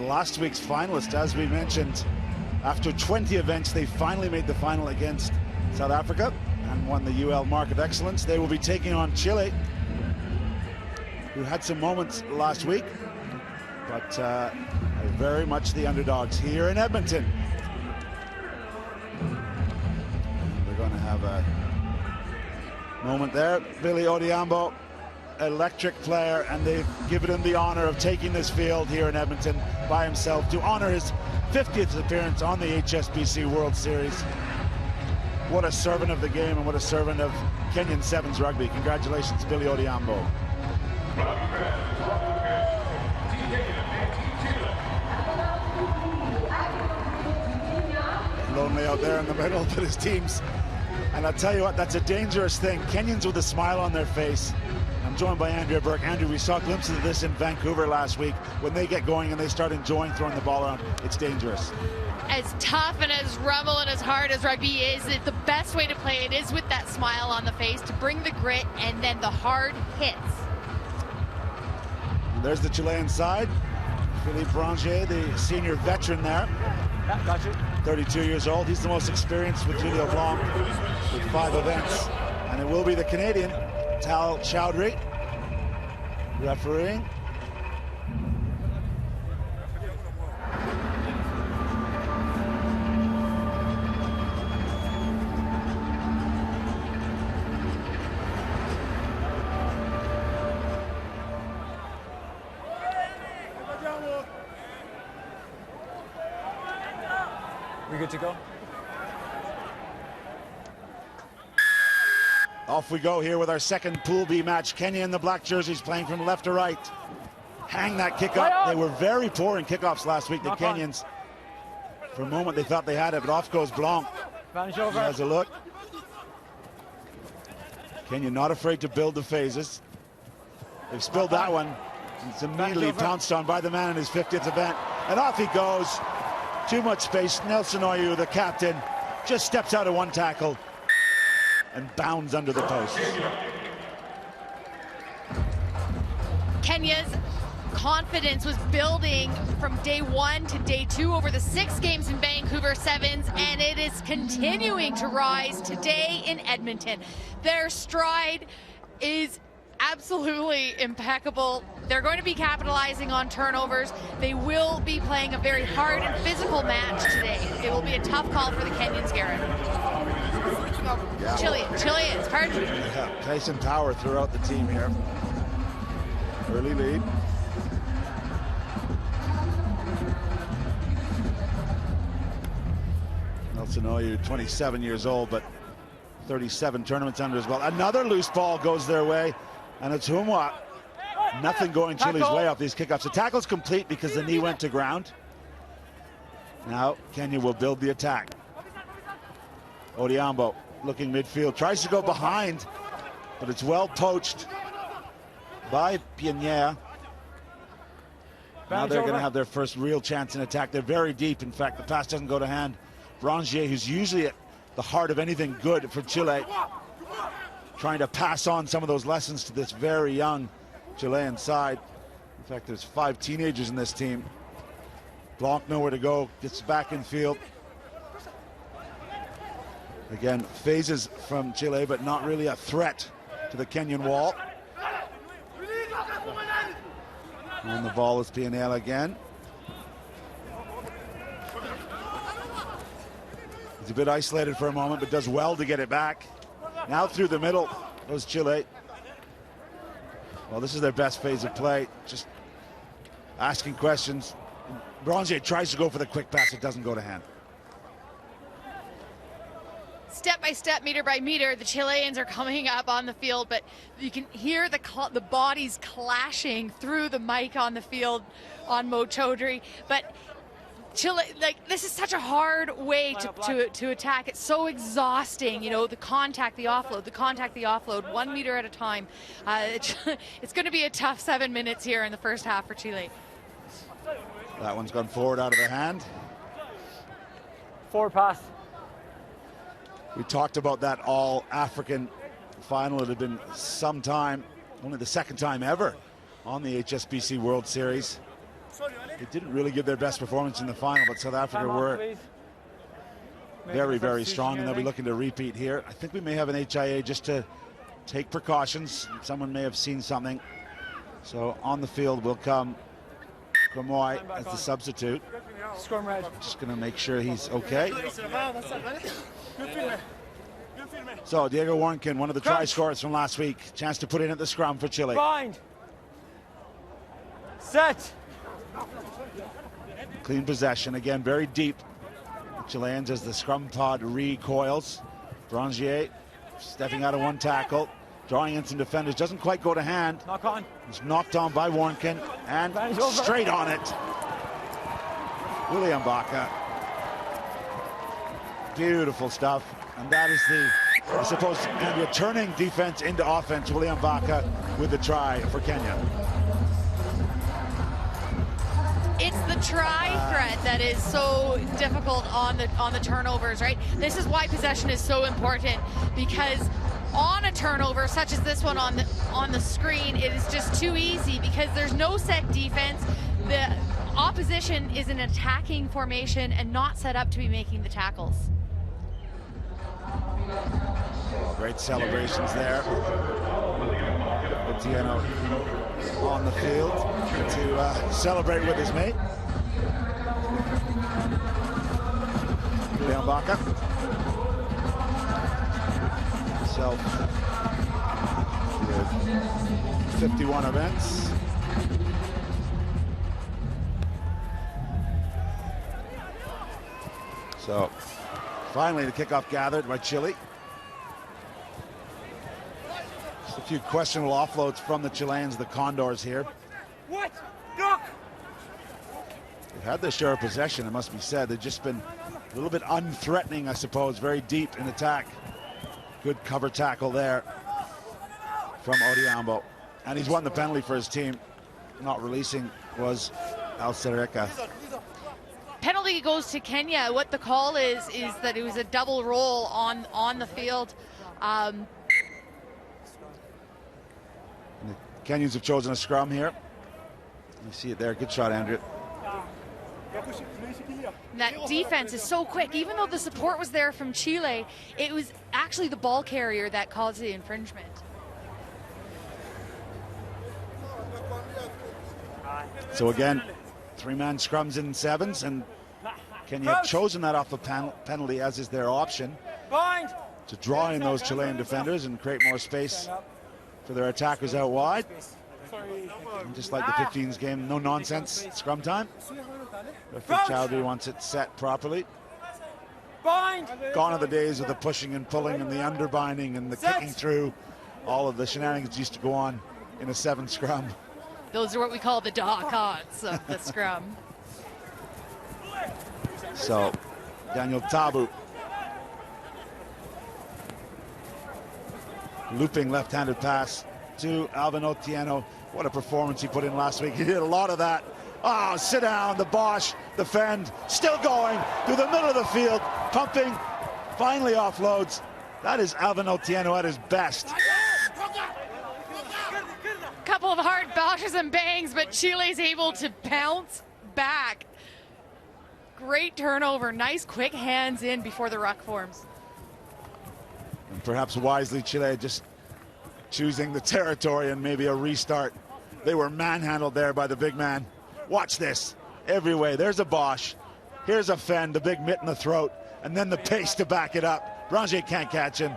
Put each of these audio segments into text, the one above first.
Last week's finalist, as we mentioned, after 20 events, they finally made the final against South Africa and won the UL Mark of Excellence. They will be taking on Chile, who had some moments last week, but are very much the underdogs here in Edmonton. They're going to have a moment there. Billy Odhiambo, electric player, and they've given him the honor of taking this field here in Edmonton by himself to honor his 50th appearance on the HSBC World Series. What a servant of the game and what a servant of Kenyan Sevens rugby. Congratulations, Billy Odhiambo. Lonely out there in the middle, but his teams. And I'll tell you what, that's a dangerous thing. Kenyans with a smile on their face. I'm joined by Andrea Burke. Andrew, we saw glimpses of this in Vancouver last week. When they get going and they start enjoying throwing the ball around, it's dangerous. As tough and as rumble and as hard as rugby is, the best way to play it is with that smile on the face, to bring the grit and then the hard hits. And there's the Chilean side. Philippe Branger, the senior veteran there. Yeah, got you. 32 years old. He's the most experienced with Julio Blanc with 5 events. And it will be the Canadian, Tal Chowdhury, refereeing. We good to go? Off we go here with our second Pool B match. Kenya in the black jerseys playing from left to right. Hang that kick up. They were very poor in kickoffs last week, the Kenyans. For a moment they thought they had it, but off goes Blanc. He has a look. Kenya not afraid to build the phases. They've spilled that one. It's immediately pounced on by the man in his 50th event. And off he goes. Too much space. Nelson Oyu, the captain, just steps out of one tackle and bounds under the post. Kenya's confidence was building from day 1 to day 2 over the 6 games in Vancouver Sevens, and it is continuing to rise today in Edmonton. Their stride is absolutely impeccable. They're going to be capitalizing on turnovers. They will be playing a very hard and physical match today. It will be a tough call for the Kenyans, Garrett. Yeah. Chileans, pardon. Yeah, pace and power throughout the team here. Early lead. Nelson Oyu, 27 years old, but 37 tournaments under his belt. Another loose ball goes their way, and it's Humwa. Nothing going Chile's way off these kickoffs. The tackle's complete because the knee went to ground. Now Kenya will build the attack. Odhiambo looking midfield, tries to go behind, but it's well poached by Piñera. Now they're going to have their first real chance in attack. They're very deep. In fact, the pass doesn't go to hand. Branger, who's usually at the heart of anything good for Chile, trying to pass on some of those lessons to this very young Chilean side. In fact, there's 5 teenagers in this team. Blanc nowhere to go, gets back in field. Again, phases from Chile, but not really a threat to the Kenyan wall. And the ball is Piñera again. He's a bit isolated for a moment, but does well to get it back. Now through the middle goes Chile. Well, this is their best phase of play. Just asking questions. Branger tries to go for the quick pass. It doesn't go to hand. Step by step, meter by meter, the Chileans are coming up on the field, but you can hear the bodies clashing through the mic on the field on Mo Chowdhury. But Chile, this is such a hard way to attack. It's so exhausting, you know, the contact, the offload, 1 meter at a time. It's going to be a tough 7 minutes here in the first half for Chile. That one's gone forward out of their hand. Forward pass. We talked about that all-African final. It had been some time, only the second time ever on the HSBC World Series. They didn't really give their best performance in the final, but South Africa were very, very strong, and they'll be looking to repeat here. I think we may have an HIA just to take precautions. Someone may have seen something. So on the field will come Kamoy as the substitute. Scrum red. Just going to make sure he's okay. So Diego Warnkin, one of the try scorers from last week, chance to put in at the scrum for Chile. Bind. Set. Clean possession, again very deep. The Chileans as the scrum pod recoils. Brangier stepping out of one tackle, drawing in some defenders, doesn't quite go to hand. Knock on. He's knocked on by Warnkin and straight on it. William Baca. Beautiful stuff. And that is the, I suppose, Andrea, turning defense into offense. William Baca with the try for Kenya. It's the try threat that is so difficult on the turnovers, right? This is why possession is so important, because on a turnover such as this one on the screen, it is just too easy because there's no set defense. The opposition is an attacking formation and not set up to be making the tackles. Great celebrations there. Otieno on the field to celebrate with his mate. William Baca. Himself with 51 events. So finally the kickoff gathered by Chile. Just a few questionable offloads from the Chileans, the Condors here. What? Look! They've had their share of possession, it must be said. They've just been a little bit unthreatening, I suppose, very deep in attack. Good cover tackle there from Odiambo. And he's won the penalty for his team. Not releasing was Alcerreca. Penalty goes to Kenya. What the call is that it was a double roll on the field. The Kenyans have chosen a scrum here. You see it there. Good shot, Andrew. That defense is so quick. Even though the support was there from Chile, it was actually the ball carrier that caused the infringement. So again, three-man scrums in sevens, and Kenya have chosen that off the penalty, as is their option, to draw in those Chilean defenders and create more space for their attackers out wide. And just like the 15s game, no nonsense scrum time. Referee Chowdhury wants it set properly. Gone are the days of the pushing and pulling and the underbinding and the kicking through. All of the shenanigans used to go on in a 7 scrum. Those are what we call the dog-hots of the scrum. So, Daniel Tabu. Looping left-handed pass to Alvin Otieno. What a performance he put in last week. He did a lot of that. Oh, sit down, the Bosch, the fend, still going through the middle of the field, pumping, finally offloads. That is Alvin Otieno at his best. Couple of hard Bosches and bangs, but Chile's able to bounce back. Great turnover, nice quick hands in before the ruck forms. And perhaps wisely, Chile just choosing the territory and maybe a restart. They were manhandled there by the big man. Watch this, every way. There's a Bosch, here's a fend, the big mitt in the throat, and then the pace to back it up. Brangier can't catch him.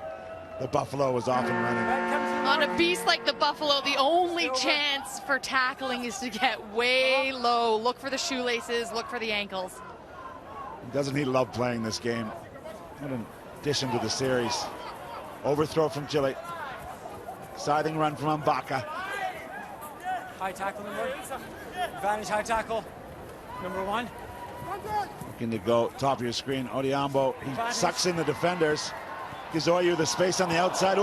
The Buffalo was off and running. On a beast like the Buffalo, the only chance for tackling is to get way low. Look for the shoelaces, look for the ankles. Doesn't he love playing this game? What an addition to the series. Overthrow from Chile. Siding run from Mbaka. High tackle number. Advantage high tackle. Number 1. Looking to go top of your screen. Odiambo, he sucks in the defenders. Gives Oyu the space on the outside.